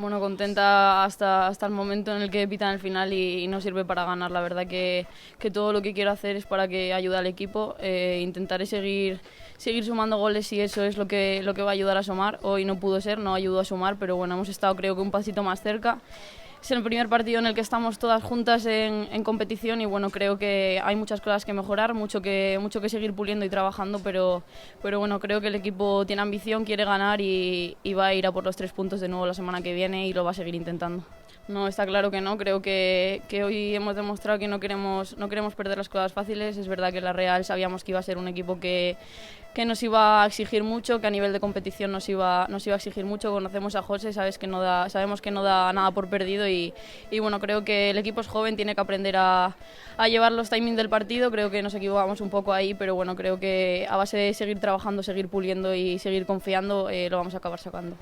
Bueno, contenta hasta el momento en el que pitan el final y no sirve para ganar. La verdad que todo lo que quiero hacer es para que ayude al equipo. Intentaré seguir sumando goles y eso es lo que va a ayudar a sumar. Hoy no pudo ser, no ayudó a sumar, pero bueno, hemos estado creo que un pasito más cerca. Es el primer partido en el que estamos todas juntas en competición y bueno, creo que hay muchas cosas que mejorar, mucho que seguir puliendo y trabajando, pero bueno, creo que el equipo tiene ambición, quiere ganar y va a ir a por los 3 puntos de nuevo la semana que viene y lo va a seguir intentando. No, está claro que no, creo que hoy hemos demostrado que no queremos perder las cosas fáciles. Es verdad que la Real sabíamos que iba a ser un equipo que nos iba a exigir mucho, que a nivel de competición nos iba a exigir mucho. Conocemos a José, sabemos que no da nada por perdido y bueno, creo que el equipo es joven, tiene que aprender a llevar los timings del partido. Creo que nos equivocamos un poco ahí, pero bueno, creo que a base de seguir trabajando, seguir puliendo y seguir confiando lo vamos a acabar sacando.